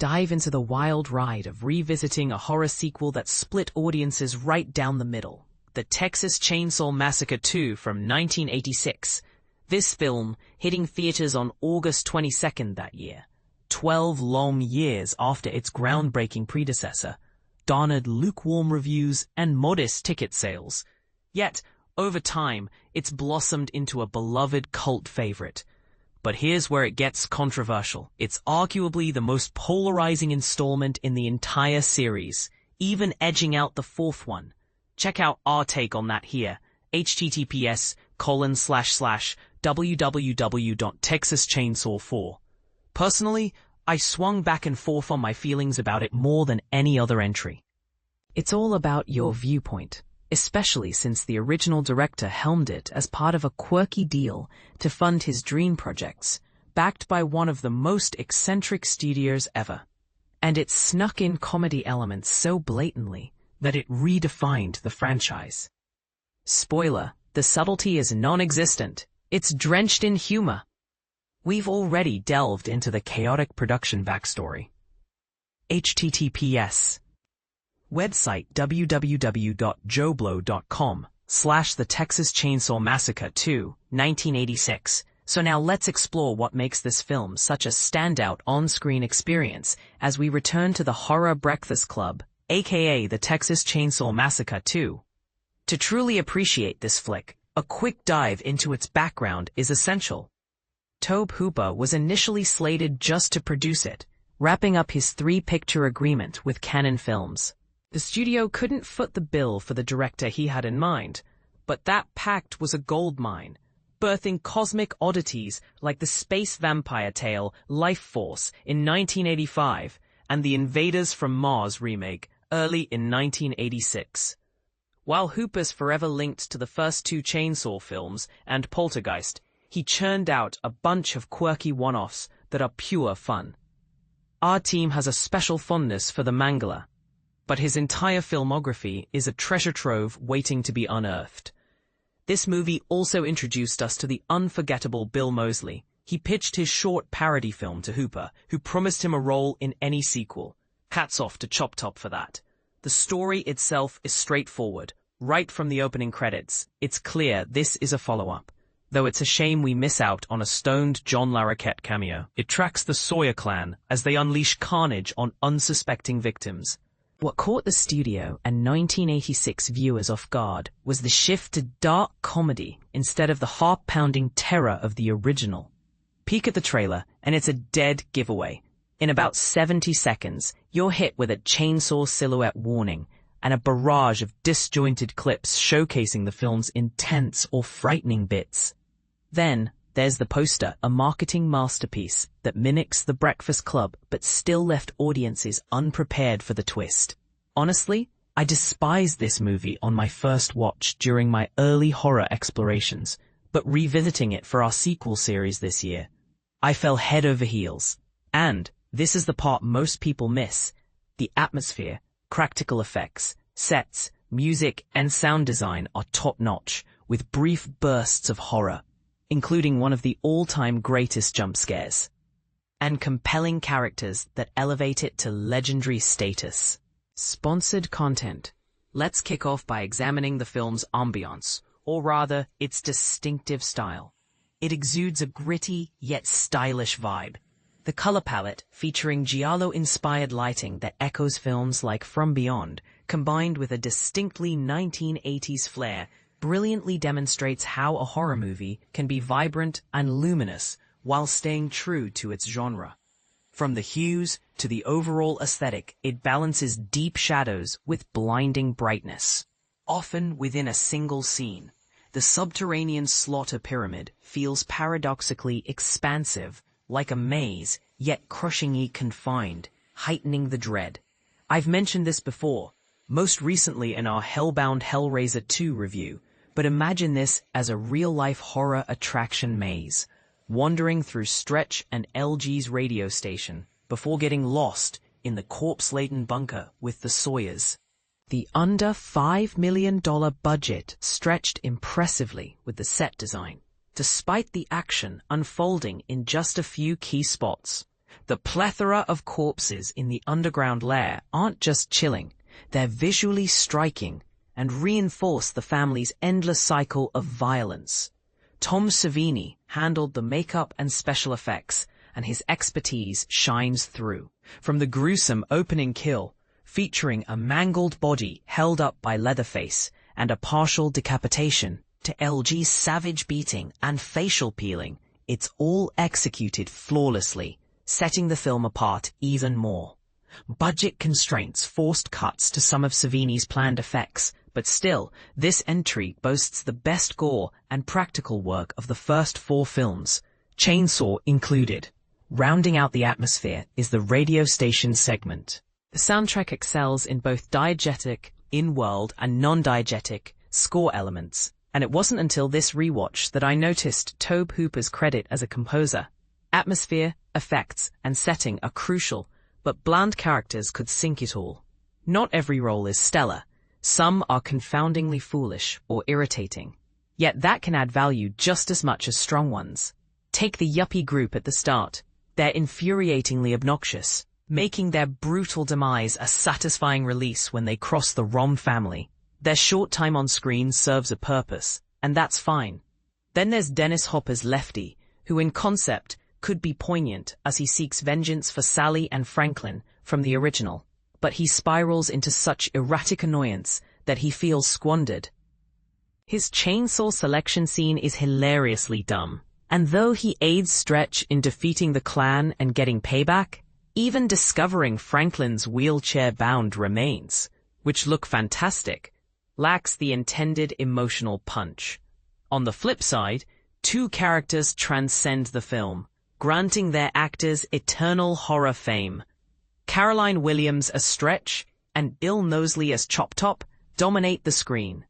Dive into the wild ride of revisiting a horror sequel that split audiences right down the middle. The Texas Chainsaw Massacre 2 from 1986. This film, hitting theaters on August 22nd that year, 12 long years after its groundbreaking predecessor, garnered lukewarm reviews and modest ticket sales. Yet, over time, it's blossomed into a beloved cult favorite. But here's where it gets controversial. It's arguably the most polarizing installment in the entire series, even edging out the fourth one. Check out our take on that here. https://www.texaschainsaw4. Personally, I swung back and forth on my feelings about it more than any other entry. It's all about your viewpoint, especially since the original director helmed it as part of a quirky deal to fund his dream projects, backed by one of the most eccentric studios ever. And it snuck in comedy elements so blatantly that it redefined the franchise. Spoiler, the subtlety is non-existent. It's drenched in humor. We've already delved into the chaotic production backstory. https Website www.joblo.com/The Texas Chainsaw Massacre 2, 1986. So now let's explore what makes this film such a standout on-screen experience as we return to the Horror Breakfast Club, aka The Texas Chainsaw Massacre 2. To truly appreciate this flick, a quick dive into its background is essential. Tobe Hooper was initially slated just to produce it, wrapping up his 3-picture agreement with Cannon Films. The studio couldn't foot the bill for the director he had in mind, but that pact was a goldmine, birthing cosmic oddities like the space vampire tale Life Force in 1985 and the Invaders from Mars remake early in 1986. While Hooper's forever linked to the first 2 Chainsaw films and Poltergeist, he churned out a bunch of quirky one-offs that are pure fun. Our team has a special fondness for the Mangler, but his entire filmography is a treasure trove waiting to be unearthed. This movie also introduced us to the unforgettable Bill Moseley. He pitched his short parody film to Hooper, who promised him a role in any sequel. Hats off to Chop Top for that. The story itself is straightforward. Right from the opening credits, it's clear this is a follow-up. Though it's a shame we miss out on a stoned John Larroquette cameo. It tracks the Sawyer clan as they unleash carnage on unsuspecting victims. What caught the studio and 1986 viewers off guard was the shift to dark comedy instead of the heart-pounding terror of the original. Peek at the trailer, and it's a dead giveaway. In about 70 seconds, you're hit with a chainsaw silhouette warning and a barrage of disjointed clips showcasing the film's intense or frightening bits. Then, there's the poster, a marketing masterpiece that mimics The Breakfast Club but still left audiences unprepared for the twist. Honestly, I despised this movie on my first watch during my early horror explorations, but revisiting it for our sequel series this year, I fell head over heels. And this is the part most people miss. The atmosphere, practical effects, sets, music, and sound design are top-notch, with brief bursts of horror, including one of the all-time greatest jump scares, and compelling characters that elevate it to legendary status. Sponsored content. Let's kick off by examining the film's ambiance, or rather, its distinctive style. It exudes a gritty, yet stylish vibe. The color palette, featuring giallo-inspired lighting that echoes films like From Beyond, combined with a distinctly 1980s flair, brilliantly demonstrates how a horror movie can be vibrant and luminous while staying true to its genre. From the hues to the overall aesthetic, it balances deep shadows with blinding brightness. Often within a single scene, the subterranean slaughter pyramid feels paradoxically expansive, like a maze, yet crushingly confined, heightening the dread. I've mentioned this before, most recently in our Hellbound Hellraiser 2 review, but imagine this as a real-life horror attraction maze, wandering through Stretch and LG's radio station before getting lost in the corpse-laden bunker with the Sawyers. The under $5 million budget stretched impressively with the set design, despite the action unfolding in just a few key spots. The plethora of corpses in the underground lair aren't just chilling, they're visually striking and reinforce the family's endless cycle of violence. Tom Savini handled the makeup and special effects, and his expertise shines through. From the gruesome opening kill, featuring a mangled body held up by Leatherface and a partial decapitation, to LG's savage beating and facial peeling, it's all executed flawlessly, setting the film apart even more. Budget constraints forced cuts to some of Savini's planned effects, but still, this entry boasts the best gore and practical work of the first 4 films, Chainsaw included. Rounding out the atmosphere is the radio station segment. The soundtrack excels in both diegetic, in-world, and non-diegetic score elements, and it wasn't until this rewatch that I noticed Tobe Hooper's credit as a composer. Atmosphere, effects, and setting are crucial, but bland characters could sink it all. Not every role is stellar. Some are confoundingly foolish or irritating. Yet that can add value just as much as strong ones. Take the yuppie group at the start. They're infuriatingly obnoxious, making their brutal demise a satisfying release when they cross the wrong family. Their short time on screen serves a purpose, and that's fine. Then there's Dennis Hopper's Lefty, who in concept could be poignant as he seeks vengeance for Sally and Franklin from the original, but he spirals into such erratic annoyance that he feels squandered. His chainsaw selection scene is hilariously dumb, and though he aids Stretch in defeating the clan and getting payback, even discovering Franklin's wheelchair-bound remains, which look fantastic, lacks the intended emotional punch. On the flip side, 2 characters transcend the film, granting their actors eternal horror fame. Caroline Williams as Stretch and Bill Knowsley as Chop Top dominate the screen.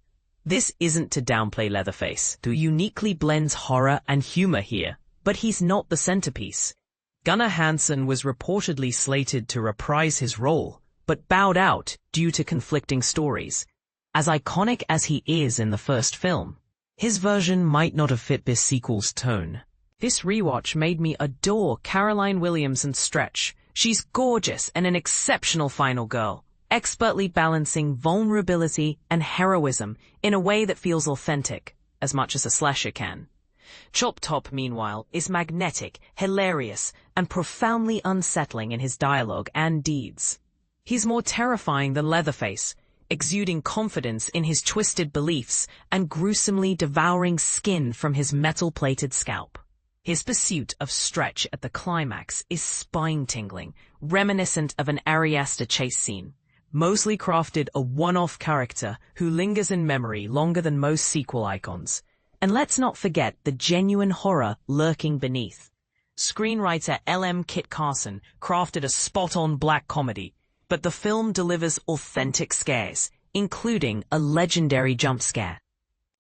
This isn't to downplay Leatherface, who uniquely blends horror and humor here, but he's not the centerpiece. Gunnar Hansen was reportedly slated to reprise his role, but bowed out due to conflicting stories. As iconic as he is in the first film, his version might not have fit this sequel's tone. This rewatch made me adore Caroline Williams and Stretch. She's gorgeous and an exceptional final girl, expertly balancing vulnerability and heroism in a way that feels authentic, as much as a slasher can. Chop Top, meanwhile, is magnetic, hilarious, and profoundly unsettling in his dialogue and deeds. He's more terrifying than Leatherface, exuding confidence in his twisted beliefs and gruesomely devouring skin from his metal-plated scalp. His pursuit of Stretch at the climax is spine-tingling, reminiscent of an Ari Aster chase scene. Mosley crafted a one-off character who lingers in memory longer than most sequel icons. And let's not forget the genuine horror lurking beneath. Screenwriter L.M. Kit Carson crafted a spot-on black comedy, but the film delivers authentic scares, including a legendary jump scare.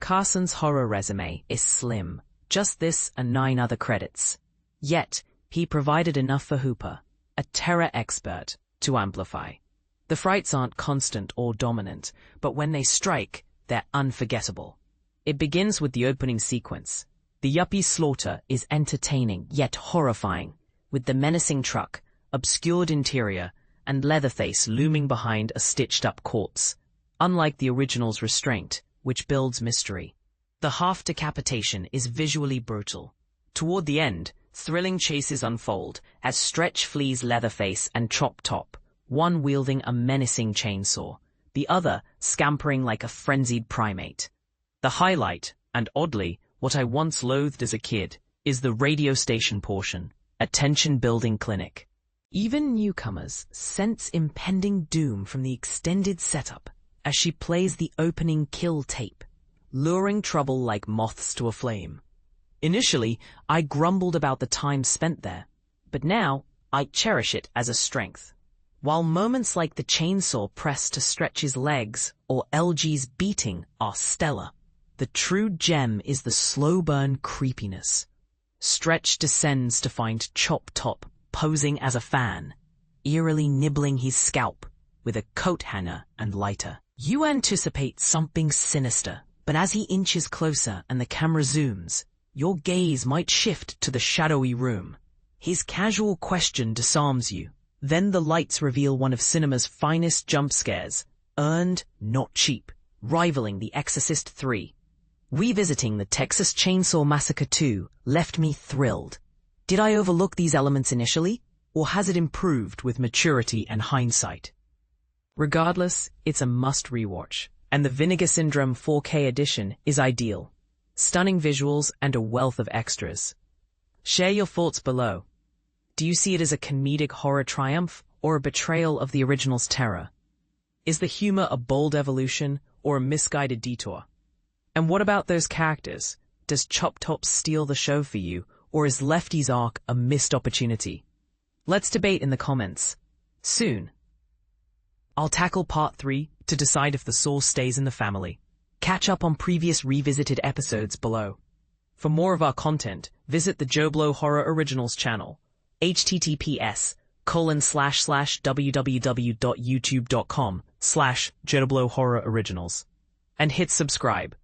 Carson's horror resume is slim. Just this and 9 other credits. Yet, he provided enough for Hooper, a terror expert, to amplify. The frights aren't constant or dominant, but when they strike, they're unforgettable. It begins with the opening sequence. The yuppie slaughter is entertaining yet horrifying, with the menacing truck, obscured interior, and Leatherface looming behind a stitched-up corpse, unlike the original's restraint, which builds mystery. The half-decapitation is visually brutal. Toward the end, thrilling chases unfold as Stretch flees Leatherface and Chop Top, one wielding a menacing chainsaw, the other scampering like a frenzied primate. The highlight, and oddly, what I once loathed as a kid, is the radio station portion, a tension-building clinic. Even newcomers sense impending doom from the extended setup as she plays the opening kill tape, luring trouble like moths to a flame. Initially, I grumbled about the time spent there, but now I cherish it as a strength. While moments like the chainsaw press to Stretch's legs or LG's beating are stellar, the true gem is the slow-burn creepiness. Stretch descends to find Chop Top posing as a fan, eerily nibbling his scalp with a coat hanger and lighter. You anticipate something sinister, but as he inches closer and the camera zooms, your gaze might shift to the shadowy room. His casual question disarms you. Then the lights reveal one of cinema's finest jump scares, earned, not cheap, rivaling The Exorcist 3. Revisiting the Texas Chainsaw Massacre 2 left me thrilled. Did I overlook these elements initially, or has it improved with maturity and hindsight? Regardless, it's a must rewatch, and the Vinegar Syndrome 4K edition is ideal. Stunning visuals and a wealth of extras. Share your thoughts below. Do you see it as a comedic horror triumph or a betrayal of the original's terror? Is the humor a bold evolution or a misguided detour? And what about those characters? Does Chop Top steal the show for you, or is Lefty's arc a missed opportunity? Let's debate in the comments. Soon. I'll tackle part 3 to decide if the soul stays in the family. Catch up on previous revisited episodes below. For more of our content, visit the Joe Blow Horror Originals channel. https://www.youtube.com/JoeBlow Horror Originals. And hit subscribe.